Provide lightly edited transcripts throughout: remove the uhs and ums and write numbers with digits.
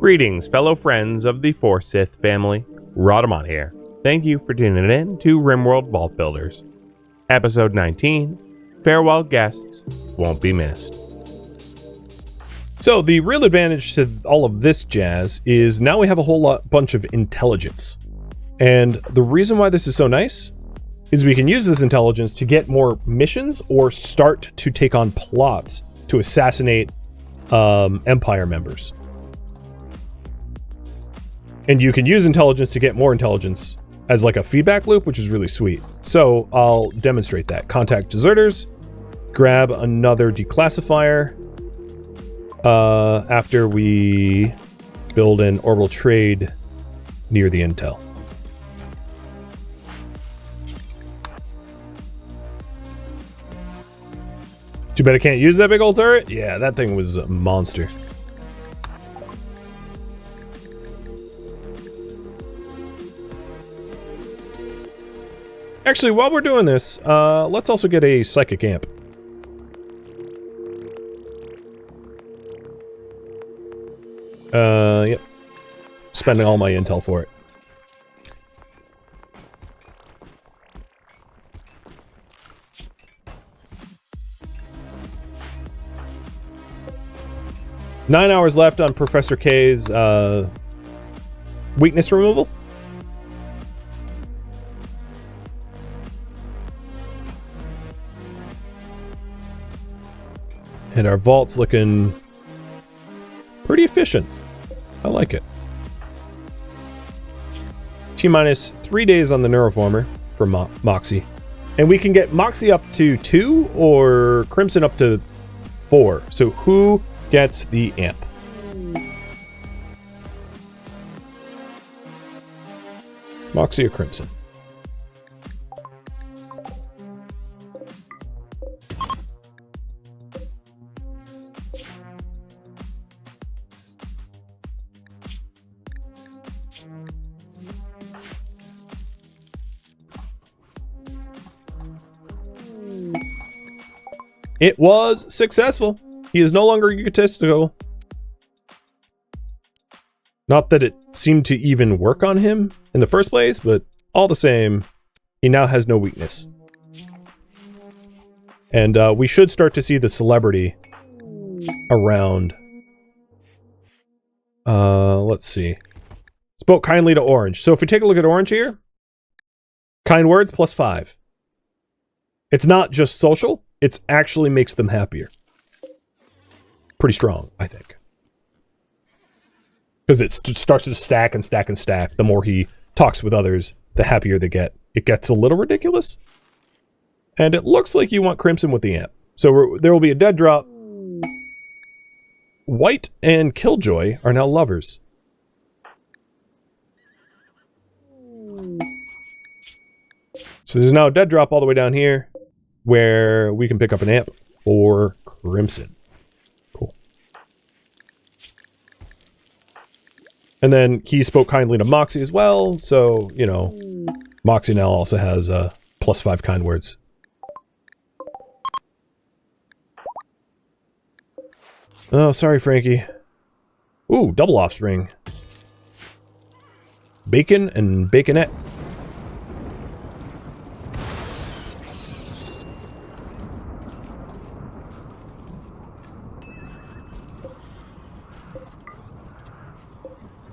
Greetings, fellow friends of the Forsyth family. Rhadamant here. Thank you for tuning in to RimWorld Vault Builders. Episode 19, Farewell Guests Won't Be Missed. So the real advantage to all of this jazz is now we have a whole bunch of intelligence. And the reason why this is so nice is we can use this intelligence to get more missions or start to take on plots to assassinate Empire members. And you can use intelligence to get more intelligence as like a feedback loop, which is really sweet. So I'll demonstrate that. Contact deserters, grab another declassifier after we build an orbital trade near the intel. Too bad I can't use that big old turret. Yeah, that thing was a monster. Actually, while we're doing this, let's also get a psychic amp. Yep. Spending all my intel for it. Nine hours left on Professor K's weakness removal. And our vault's looking pretty efficient. I like it. T-minus 3 days on the Neuroformer for Moxie. And we can get Moxie up to 2 or Crimson up to 4. So who gets the amp? Moxie or Crimson? It was successful. He is no longer egotistical. Not that it seemed to even work on him in the first place, but all the same, he now has no weakness. And we should start to see the celebrity around. Let's see. Spoke kindly to Orange. So if we take a look at Orange here, kind words plus 5. It's not just social. It actually makes them happier. Pretty strong, I think. Because it starts to stack and stack and stack. The more he talks with others, the happier they get. It gets a little ridiculous. And it looks like you want Crimson with the amp. So there will be a dead drop. White and Killjoy are now lovers. So there's now a dead drop all the way down here, where we can pick up an amp for Crimson. Cool. And then he spoke kindly to Moxie as well, so, you know, Moxie now also has plus 5 kind words. Oh, sorry, Frankie. Ooh, double offspring. Bacon and Baconette.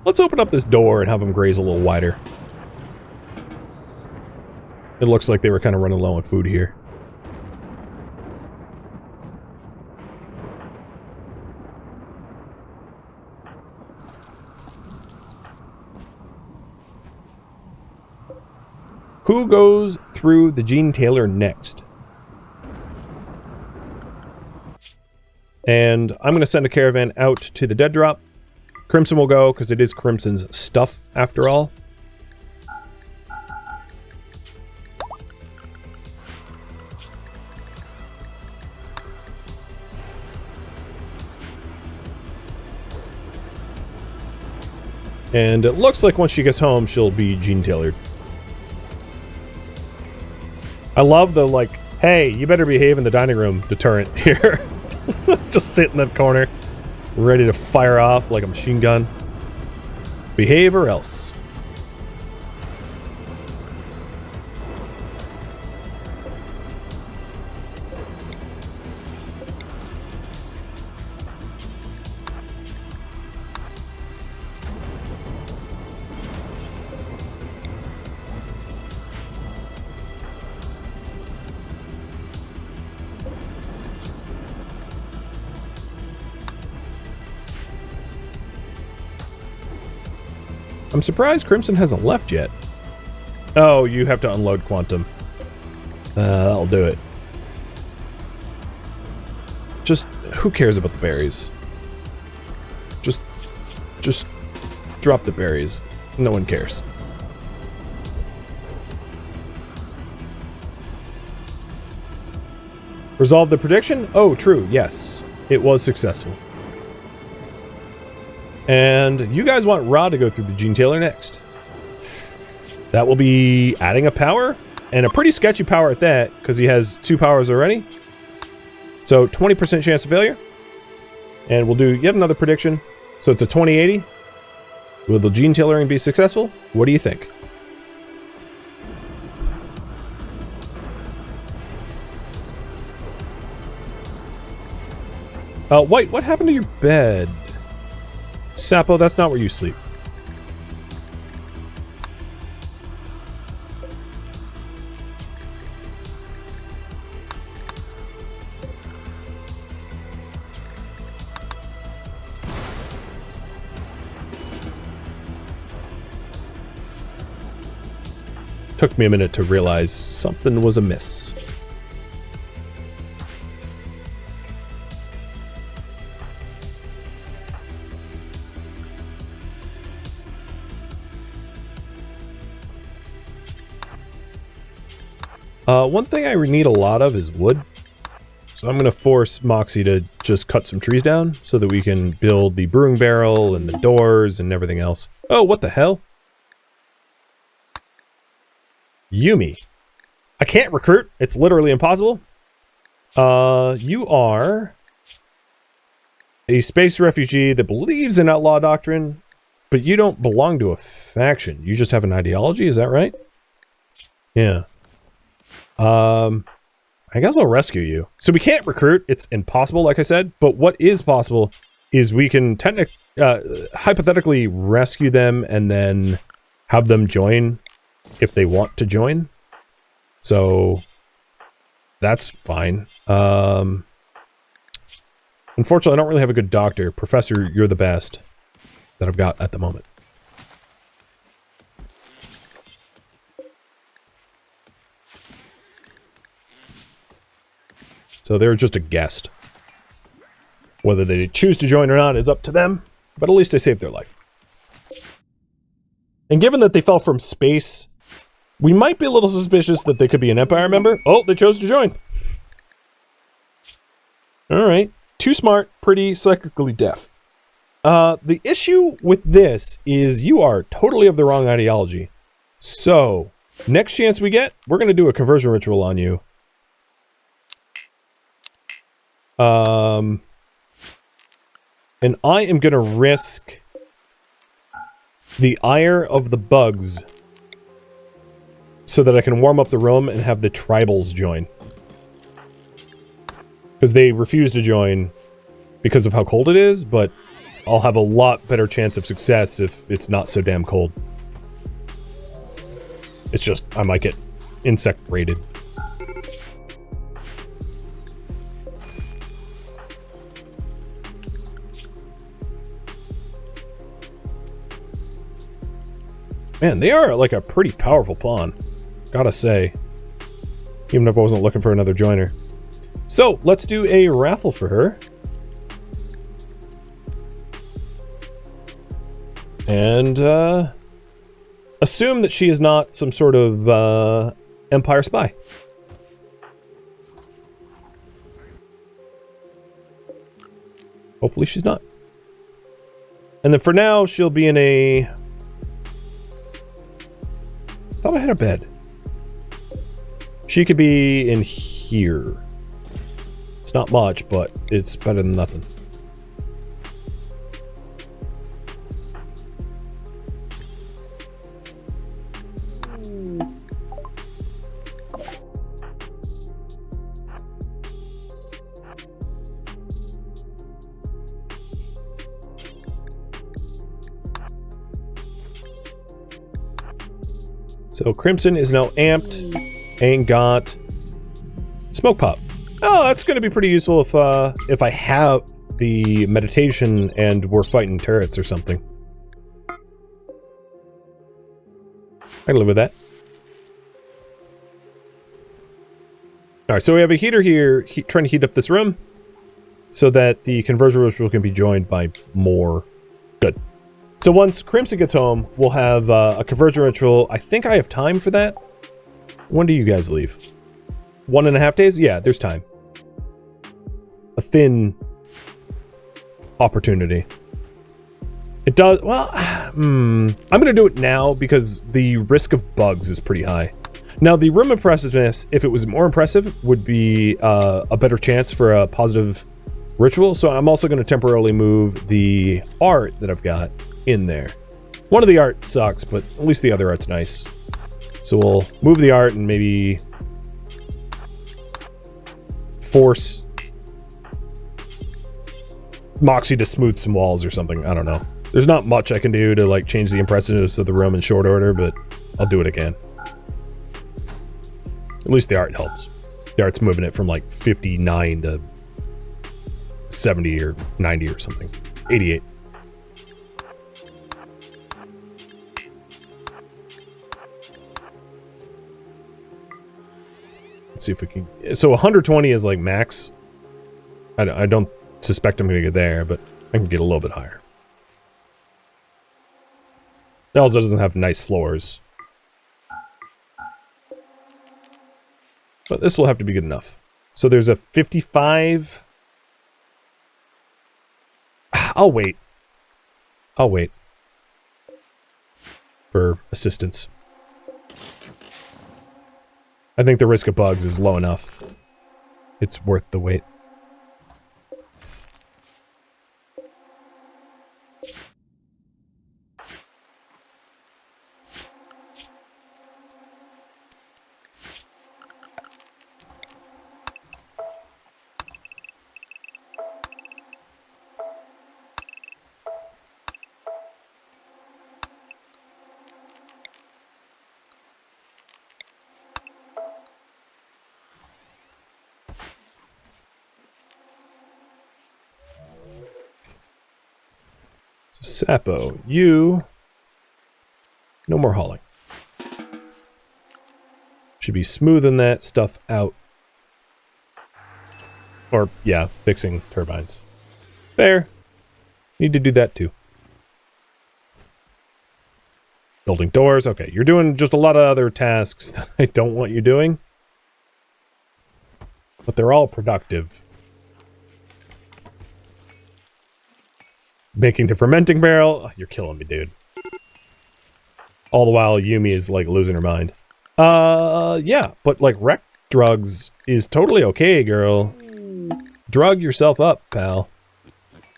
Let's open up this door and have them graze a little wider. It looks like they were kind of running low on food here. Who goes through the Gene Taylor next? And I'm going to send a caravan out to the dead drop. Crimson will go, because it is Crimson's stuff, after all. And it looks like once she gets home, she'll be gene-tailored. I love the, like, hey, you better behave in the dining room deterrent here. Just sit in that corner, ready to fire off like a machine gun. Behave or else. I'm surprised Crimson hasn't left yet. Oh, you have to unload Quantum. That'll do it. Just, who cares about the berries? Just drop the berries. No one cares. Resolve the prediction? Oh, true, yes. It was successful. And you guys want Ra to go through the gene tailor next. That will be adding a power, and a pretty sketchy power at that, because he has 2 powers already. So 20% chance of failure. And we'll do yet another prediction. So it's a 20/80. Will the gene tailoring be successful? What do you think? White, what happened to your bed? Sapo, that's not where you sleep. Took me a minute to realize something was amiss. One thing I need a lot of is wood. So I'm going to force Moxie to just cut some trees down so that we can build the brewing barrel and the doors and everything else. Oh, what the hell? Yumi. I can't recruit. It's literally impossible. You are a space refugee that believes in outlaw doctrine, but you don't belong to a faction. You just have an ideology, is that right? Yeah. I guess I'll rescue you. So we can't recruit. It's impossible, like I said. But what is possible is we can hypothetically rescue them and then have them join if they want to join. So that's fine. Unfortunately, I don't really have a good doctor. Professor, you're the best that I've got at the moment. So they're just a guest. Whether they choose to join or not is up to them, but at least they saved their life. And given that they fell from space, we might be a little suspicious that they could be an Empire member. Oh, they chose to join. Alright. Too smart, pretty, psychically deaf. The issue with this is you are totally of the wrong ideology. So, next chance we get, we're going to do a conversion ritual on you. And I am going to risk the ire of the bugs so that I can warm up the room and have the tribals join. Because they refuse to join because of how cold it is, but I'll have a lot better chance of success if it's not so damn cold. It's just, I might get insect raided. Man, they are like a pretty powerful pawn, gotta say. Even if I wasn't looking for another joiner. So, let's do a raffle for her. And, assume that she is not some sort of, Empire spy. Hopefully she's not. And then for now, she'll be in a... I thought I had a bed. She could be in here. It's not much, but it's better than nothing. So Crimson is now amped and got Smoke Pop. Oh, that's going to be pretty useful if I have the meditation and we're fighting turrets or something. I can live with that. Alright, so we have a heater here trying to heat up this room so that the conversion ritual can be joined by more. Good. So once Crimson gets home, we'll have a conversion ritual. I think I have time for that. When do you guys leave? 1.5 days? Yeah, there's time. A thin opportunity. It does... Well, I'm going to do it now because the risk of bugs is pretty high. Now, the room impressiveness, if it was more impressive, would be a better chance for a positive ritual. So I'm also going to temporarily move the art that I've got in there. One of the art sucks, but at least the other art's nice. So we'll move the art and maybe force Moxie to smooth some walls or something. I don't know. There's not much I can do to like change the impressiveness of the room in short order, but I'll do it again. At least the art helps. The art's moving it from like 59 to 70 or 90 or something. 88. Let's see if we can... So 120 is like max. I don't suspect I'm going to get there, but I can get a little bit higher. It also doesn't have nice floors. But this will have to be good enough. So there's a 55... I'll wait. I'll wait. For assistance. I think the risk of bugs is low enough. It's worth the wait. Sapo, you... No more hauling. Should be smoothing that stuff out. Or, yeah, fixing turbines. Fair. Need to do that too. Building doors. Okay, you're doing just a lot of other tasks that I don't want you doing. But they're all productive. Making the fermenting barrel. Oh, you're killing me, dude. All the while, Yumi is, like, losing her mind. Yeah, but, like, wreck drugs is totally okay, girl. Drug yourself up, pal.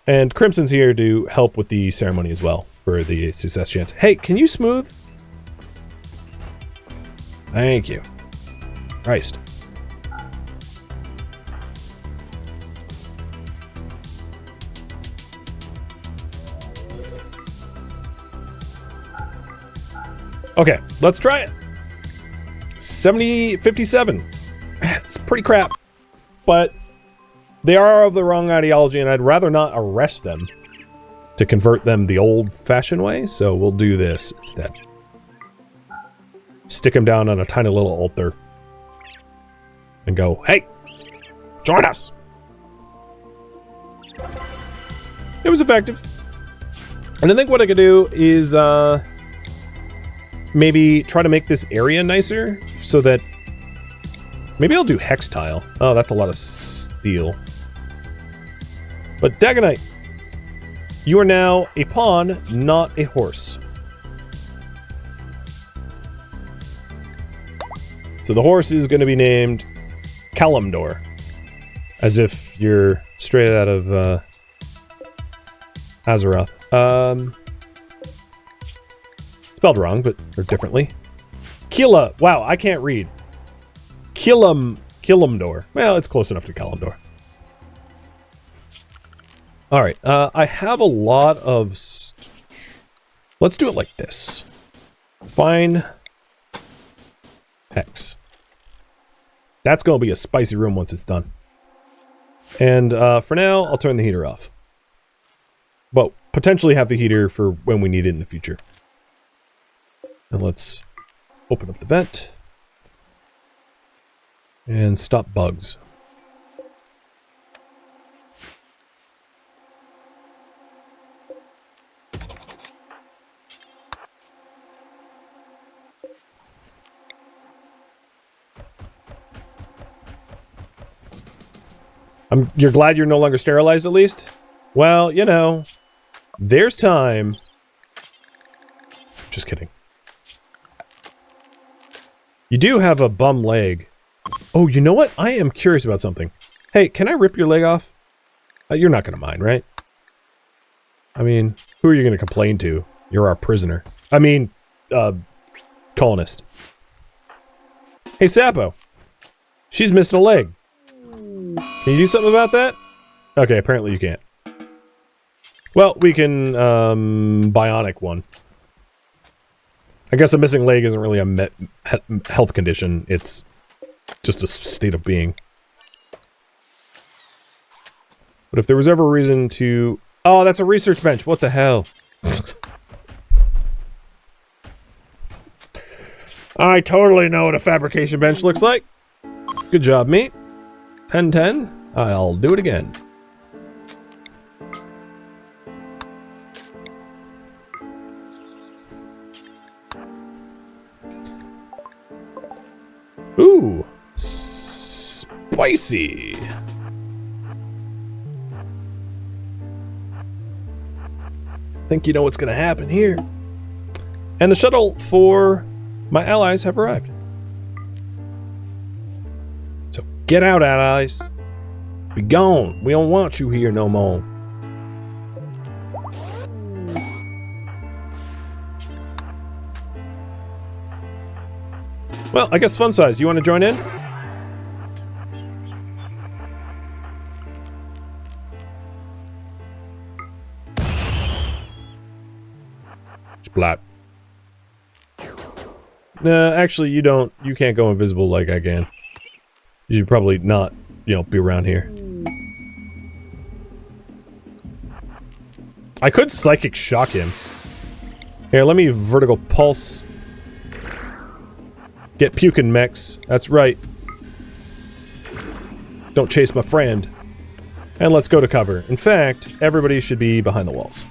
And Crimson's here to help with the ceremony as well, for the success chance. Hey, can you smooth? Thank you. Christ. Okay, let's try it. 57. It's pretty crap. But they are of the wrong ideology, and I'd rather not arrest them to convert them the old-fashioned way, so we'll do this instead. Stick them down on a tiny little altar. And go, hey! Join us! It was effective. And I think what I could do is, maybe try to make this area nicer so that... Maybe I'll do hex tile. Oh, that's a lot of steel. But Dagonite, you are now a pawn, not a horse. So the horse is going to be named Kalimdor. As if you're straight out of Azeroth. Spelled wrong, but or differently. Killa. Wow, I can't read. Kalimdor. Well, it's close enough to Kalimdor. All right. I have a lot of. Let's do it like this. Find Hex. That's going to be a spicy room once it's done. And for now, I'll turn the heater off. But potentially have the heater for when we need it in the future. And let's open up the vent. And stop bugs. You're glad you're no longer sterilized, at least? Well, you know, there's time. Just kidding. You do have a bum leg. Oh, you know what? I am curious about something. Hey, can I rip your leg off? You're not going to mind, right? I mean, who are you going to complain to? You're our prisoner. I mean, colonist. Hey, Sapo. She's missing a leg. Can you do something about that? Okay, apparently you can't. Well, we can, bionic one. I guess a missing leg isn't really a health condition. It's just a state of being. But if there was ever a reason to... Oh, that's a research bench. What the hell? I totally know what a fabrication bench looks like. Good job, mate. 10-10. I'll do it again. Ooh. Spicy. Think you know what's going to happen here. And the shuttle for my allies have arrived. So get out, allies. Be gone. We don't want you here no more. Well, I guess Fun Size, you want to join in? Splat. Actually, you don't. You can't go invisible like I can. You should probably not, you know, be around here. I could psychic shock him. Here, let me vertical pulse. Get puking mechs. That's right. Don't chase my friend. And let's go to cover. In fact, everybody should be behind the walls.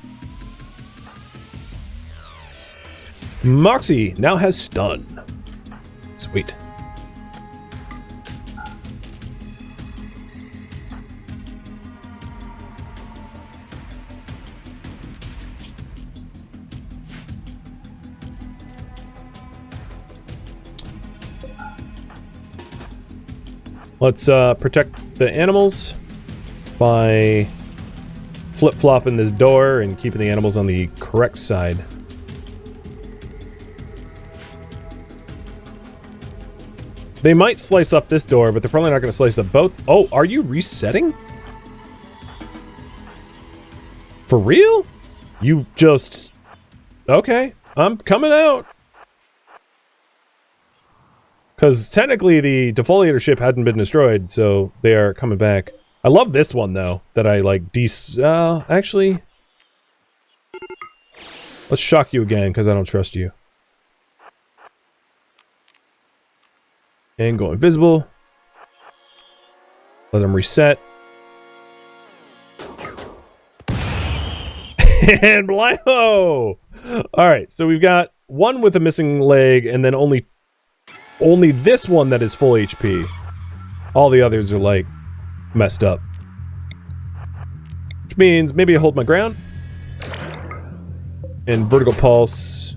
Moxie now has stun. Sweet. Let's protect the animals by flip-flopping this door and keeping the animals on the correct side. They might slice up this door, but they're probably not going to slice up both. Oh, are you resetting? For real? You just... Okay, I'm coming out. Because technically the defoliator ship hadn't been destroyed, so they are coming back. I love this one, though, that I, like, actually... Let's shock you again, because I don't trust you. And go invisible. Let them reset. And blimey! Alright, so we've got one with a missing leg, and then only this one that is full HP. All the others are, like, messed up. Which means maybe I hold my ground. And vertical pulse.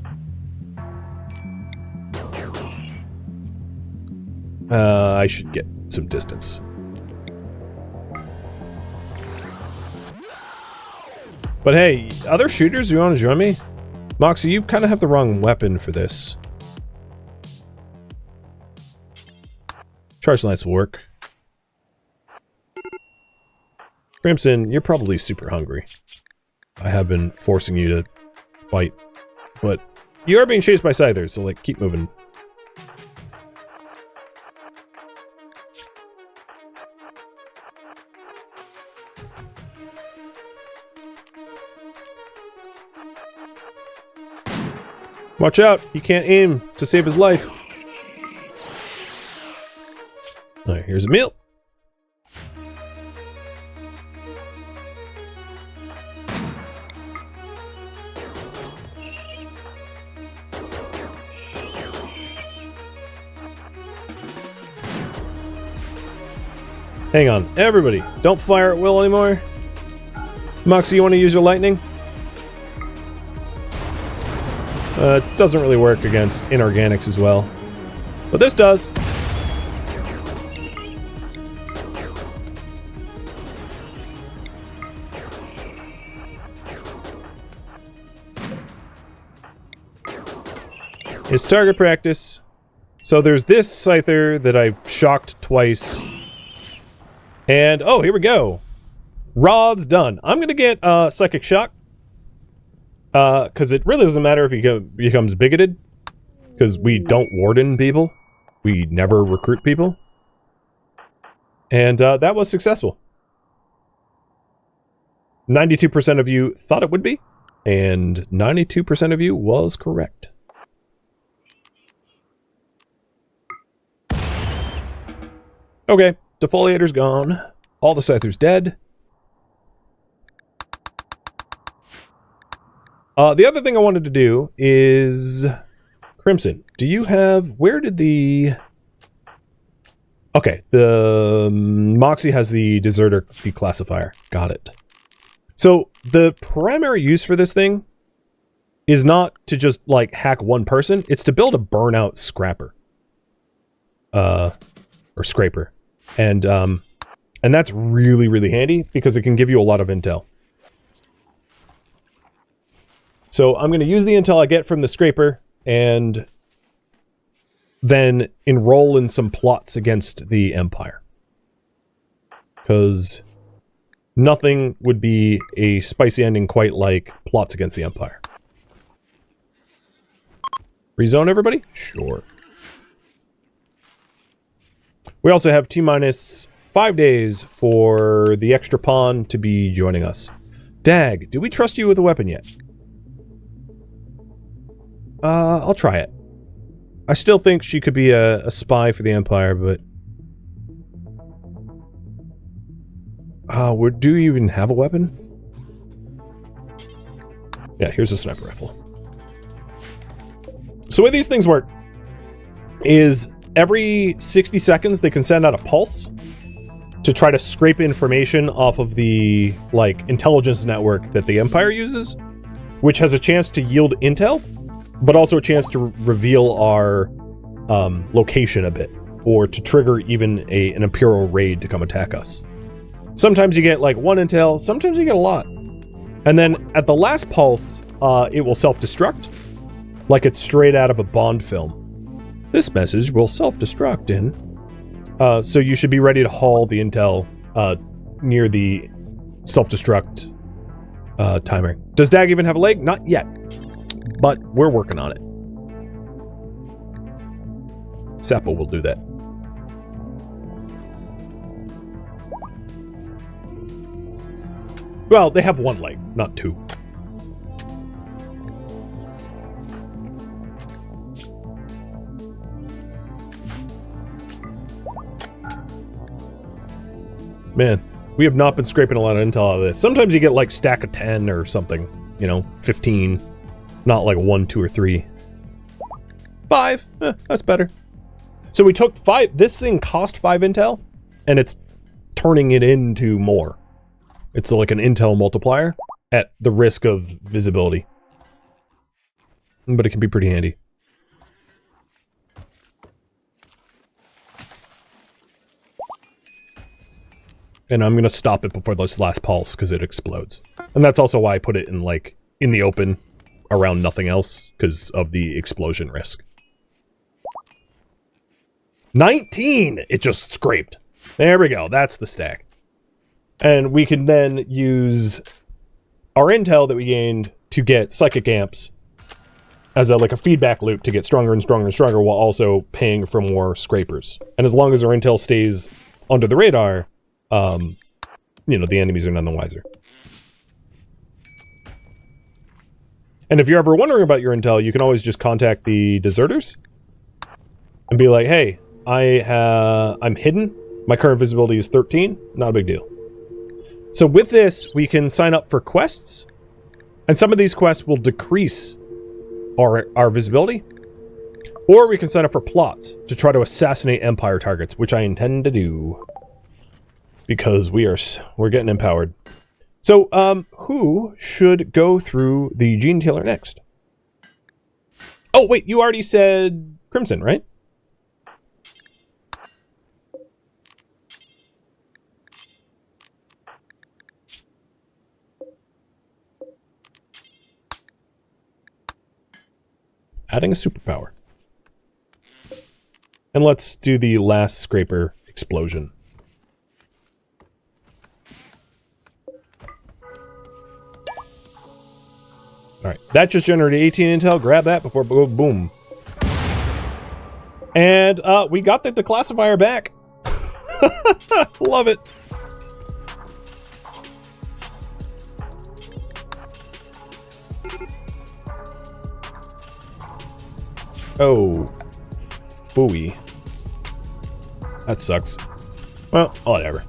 I should get some distance. But hey, other shooters, you want to join me? Moxie, you kind of have the wrong weapon for this. Charge lights will work. Crimson, you're probably super hungry. I have been forcing you to fight. But you are being chased by Scythers, so like, keep moving. Watch out, he can't aim to save his life. Alright, here's a meal. Hang on, everybody, don't fire at will anymore. Moxie, you want to use your lightning? It doesn't really work against inorganics as well. But this does. It's target practice. So there's this Scyther that I've shocked twice. And, oh, here we go. Rod's done. I'm going to get Psychic Shock. Because it really doesn't matter if he becomes bigoted. Because we don't warden people. We never recruit people. And that was successful. 92% of you thought it would be. And 92% of you was correct. Okay, Defoliator's gone. All the Scyther's dead. The other thing I wanted to do is... Crimson, do you have... Where did the... Okay, the Moxie has the Deserter Declassifier. Got it. So, the primary use for this thing is not to just, like, hack one person. It's to build a burnout scrapper. Or scraper. And that's really, really handy because it can give you a lot of intel. So I'm going to use the intel I get from the scraper and then enroll in some plots against the Empire. Because nothing would be a spicy ending quite like plots against the Empire. Rezone everybody? Sure. We also have T-minus 5 days for the extra pawn to be joining us. Dag, do we trust you with a weapon yet? I'll try it. I still think she could be a spy for the Empire, but... do you even have a weapon? Yeah, here's a sniper rifle. So the way these things work is every 60 seconds they can send out a pulse to try to scrape information off of the, like, intelligence network that the Empire uses, which has a chance to yield intel, but also a chance to reveal our location a bit, or to trigger even an Imperial raid to come attack us. Sometimes you get, like, one intel, sometimes you get a lot. And then at the last pulse, it will self-destruct, like it's straight out of a Bond film. This message will self-destruct in... so you should be ready to haul the intel near the self-destruct timer. Does Dag even have a leg? Not yet. But we're working on it. Sappo will do that. Well, they have one leg, not two. Man, we have not been scraping a lot of intel out of this. Sometimes you get like stack of 10 or something, you know, 15. Not like 1, 2, or 3. 5. That's better. So we took 5. This thing cost 5 intel, and it's turning it into more. It's like an intel multiplier at the risk of visibility. But it can be pretty handy. And I'm going to stop it before this last pulse because it explodes. And that's also why I put it in, like, in the open around nothing else because of the explosion risk. 19! It just scraped. There we go. That's the stack. And we can then use our intel that we gained to get psychic amps as a, like a feedback loop to get stronger and stronger and stronger while also paying for more scrapers. And as long as our intel stays under the radar, you know, the enemies are none the wiser. And if you're ever wondering about your intel, you can always just contact the deserters and be like, hey, I'm hidden. My current visibility is 13. Not a big deal. So with this, we can sign up for quests. And some of these quests will decrease our visibility. Or we can sign up for plots to try to assassinate Empire targets, which I intend to do. Because we're getting empowered. So, who should go through the gene tailor next? Oh, wait, you already said Crimson, right? Adding a superpower. And let's do the last scraper explosion. Alright, that just generated 18 intel. Grab that before boom. And we got the declassifier back. Love it. Oh, phooey. That sucks. Well, whatever.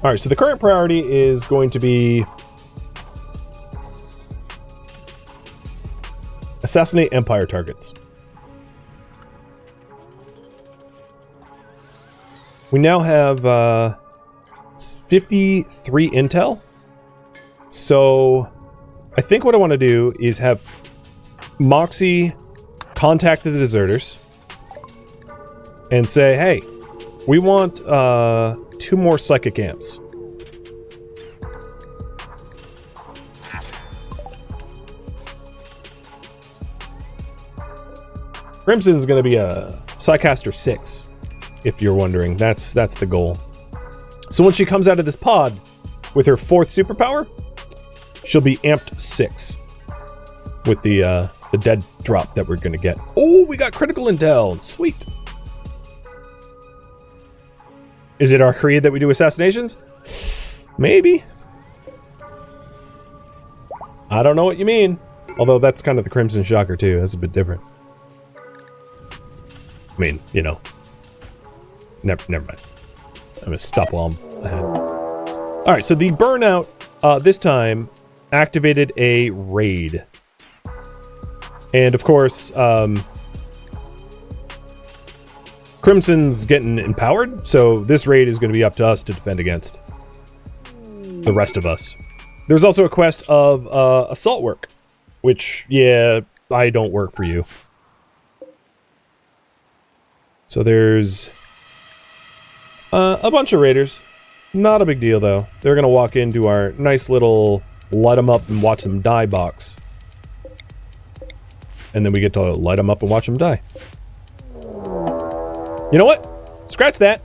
Alright, so the current priority is going to be assassinate Empire targets. We now have 53 intel. So I think what I want to do is have Moxie contact the deserters and say, hey, we want 2 more psychic amps. Crimson's going to be a Psycaster 6, if you're wondering. That's the goal. So when she comes out of this pod with her 4th superpower, she'll be amped 6 with the dead drop that we're going to get. Oh, we got critical intel. Sweet. Is it our creed that we do assassinations? Maybe. I don't know what you mean. Although that's kind of the Crimson Shocker too. That's a bit different. I mean, you know. Never mind. I'm gonna stop while I'm ahead. Alright, so the burnout this time activated a raid. And of course, Crimson's getting empowered, so this raid is going to be up to us to defend against the rest of us. There's also a quest of assault work, which, yeah, I don't work for you. So there's a bunch of raiders. Not a big deal, though. They're going to walk into our nice little light them up and watch them die box. And then we get to light them up and watch them die. You know what? Scratch that.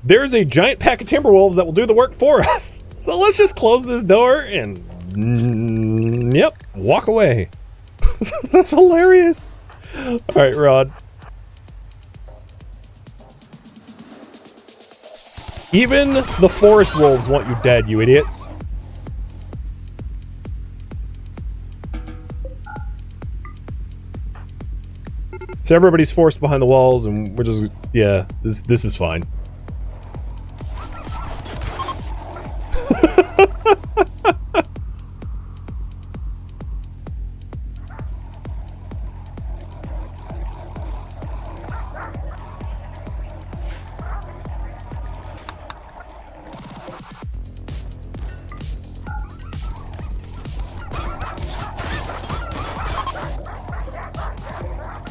There's a giant pack of Timberwolves that will do the work for us. So let's just close this door and... yep, walk away. That's hilarious. Alright, Rod. Even the forest wolves want you dead, you idiots. So everybody's forced behind the walls, and we're just, yeah, this is fine.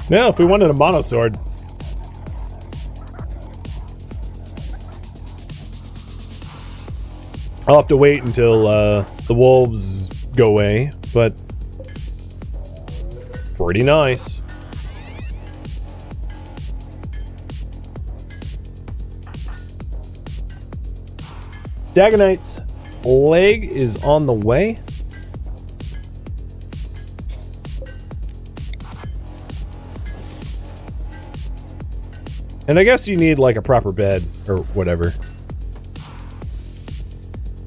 Now, if we wanted a monosword. I'll have to wait until the wolves go away, but pretty nice. Dagonite's leg is on the way. And I guess you need, like, a proper bed, or whatever.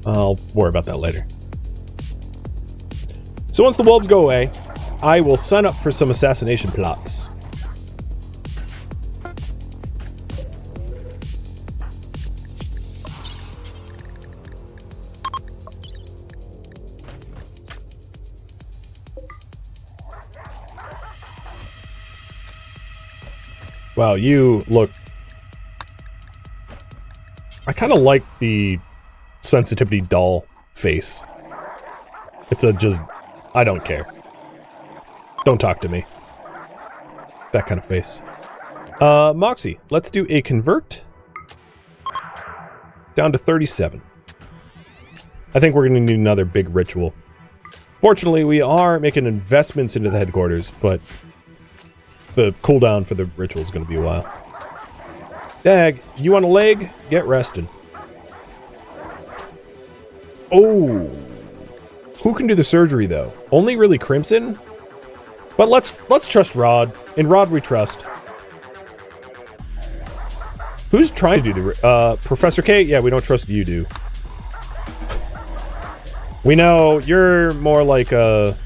I'll worry about that later. So once the wolves go away, I will sign up for some assassination plots. Wow, you look... I kind of like the sensitivity doll face. It's a just... I don't care. Don't talk to me. That kind of face. Moxie, let's do a convert. Down to 37. I think we're going to need another big ritual. Fortunately, we are making investments into the headquarters, but the cooldown for the ritual is going to be a while. Dag, you want a leg? Get rested. Oh. Who can do the surgery, though? Only really Crimson? But let's trust Rod. In Rod we trust. Who's trying to do the... Professor K? Yeah, we don't trust you, do. We know you're more like a...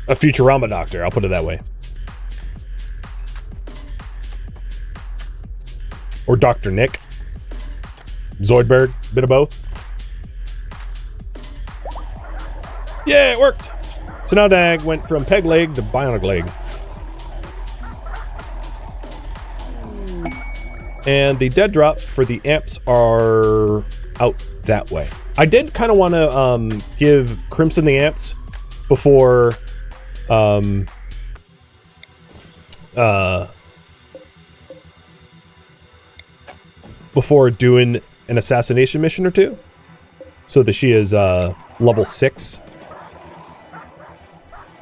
Futurama doctor, I'll put it that way. Or Dr. Nick. Zoidberg, bit of both. Yeah, it worked! So now Dag went from peg leg to bionic leg. And the dead drop for the amps are out that way. I did kind of want to give Crimson the amps before before doing an assassination mission or two, so that she is level 6.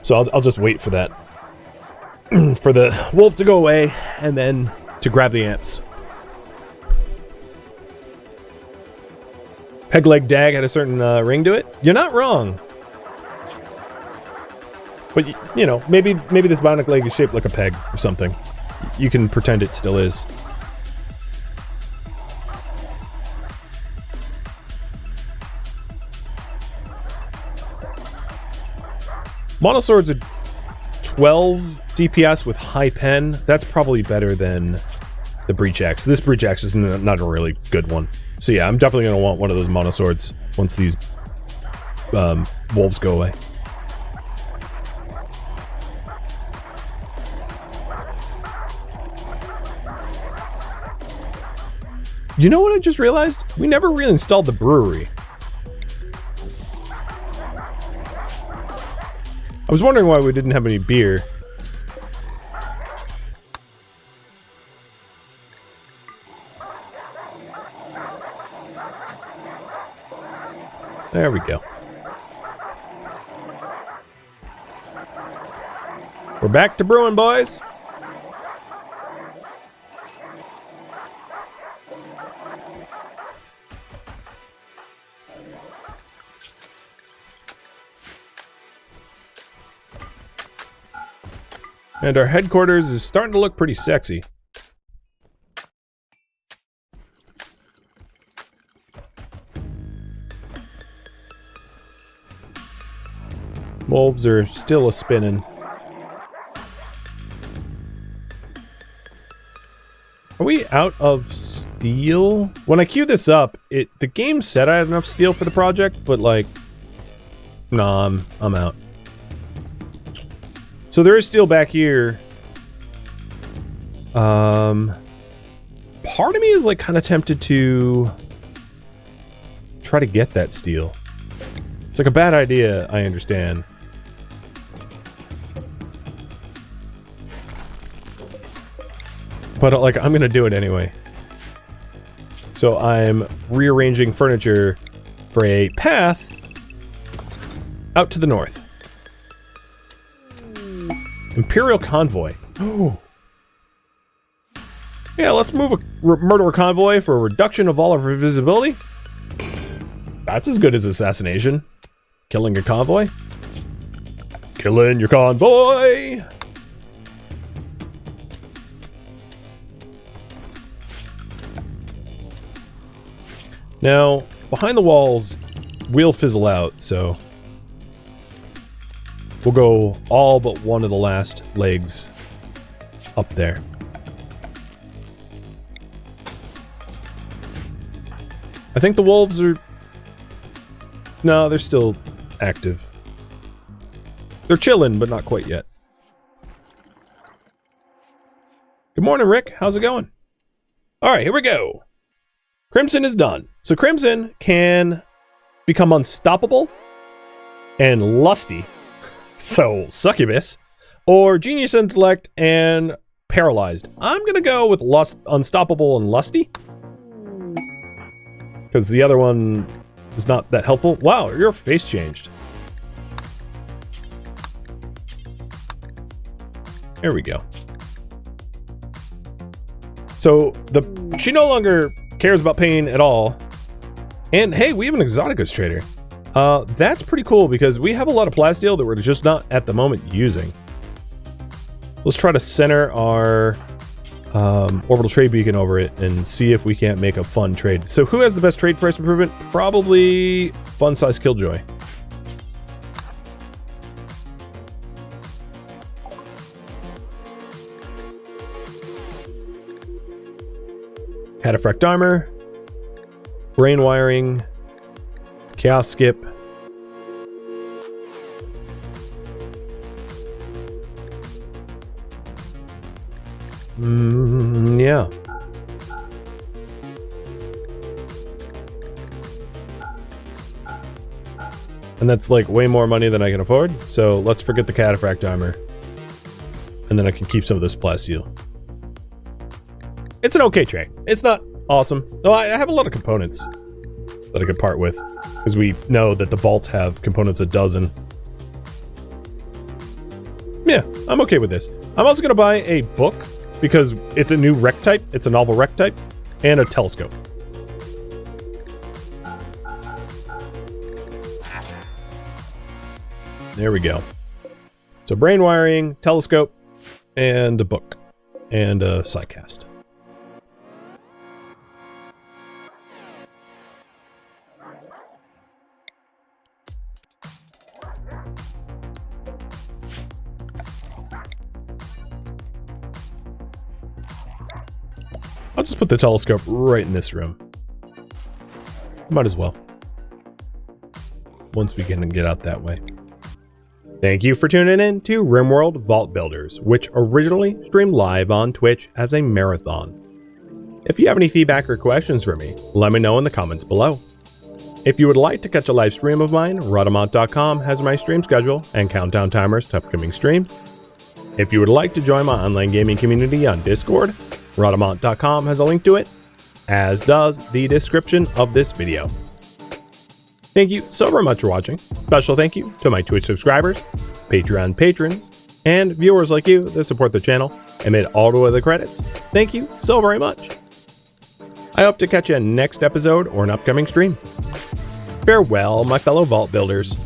So I'll just wait for that. For the wolf to go away, and then to grab the amps. Peg leg Dag had a certain ring to it. You're not wrong. But, you know, maybe this bionic leg is shaped like a peg or something. You can pretend it still is. Monosword's a 12 DPS with high pen. That's probably better than the Breach Axe. This Breach Axe is not a really good one. So yeah, I'm definitely going to want one of those monoswords once these wolves go away. You know what I just realized? We never really installed the brewery. I was wondering why we didn't have any beer. There we go. We're back to brewing, boys. And our headquarters is starting to look pretty sexy. Wolves are still a-spinning. Are we out of steel? When I queue this up, the game said I had enough steel for the project, but like, nah, I'm out. So there is steel back here. Part of me is like kind of tempted to try to get that steel. It's like a bad idea, I understand. But like, I'm gonna do it anyway. So I'm rearranging furniture for a path out to the north. Imperial convoy. Oh. Yeah, let's move a murderer convoy for a reduction of all of our visibility. That's as good as assassination. Killing your convoy. Killing your convoy! Now, behind the walls will fizzle out, so we'll go all but one of the last legs up there. I think the wolves are... No, they're still active. They're chilling, but not quite yet. Good morning, Rick. How's it going? Alright, here we go. Crimson is done. So Crimson can become unstoppable and lusty. So succubus. Or genius intellect and paralyzed. I'm gonna go with unstoppable and lusty. Because the other one is not that helpful. Wow, your face changed. There we go. So she no longer cares about pain at all. And hey, we have an exoticus trader. That's pretty cool because we have a lot of plasteel that we're just not at the moment using. So let's try to center our orbital trade beacon over it and see if we can't make a fun trade. So who has the best trade price improvement? Probably Fun Size Killjoy. Cataphract armor, brain wiring, chaos skip. Yeah. And that's like way more money than I can afford. So let's forget the cataphract armor. And then I can keep some of this plasteel. It's an okay trade. It's not awesome. No, I have a lot of components that I could part with. Because we know that the vaults have components a dozen. Yeah, I'm okay with this. I'm also going to buy a book. Because it's a new rec type. It's a novel rec type. And a telescope. There we go. So brain wiring, telescope, and a book. And a sidecast. I'll just put the telescope right in this room. Might as well. Once we can get out that way. Thank you for tuning in to RimWorld Vault Builders, which originally streamed live on Twitch as a marathon. If you have any feedback or questions for me, let me know in the comments below. If you would like to catch a live stream of mine, Rhadamant.com has my stream schedule and countdown timers to upcoming streams. If you would like to join my online gaming community on Discord, Rhadamant.com has a link to it, as does the description of this video. Thank you so very much for watching. Special thank you to my Twitch subscribers, Patreon patrons, and viewers like you that support the channel and made all the way to the credits. Thank you so very much. I hope to catch you in next episode or an upcoming stream. Farewell, my fellow vault builders.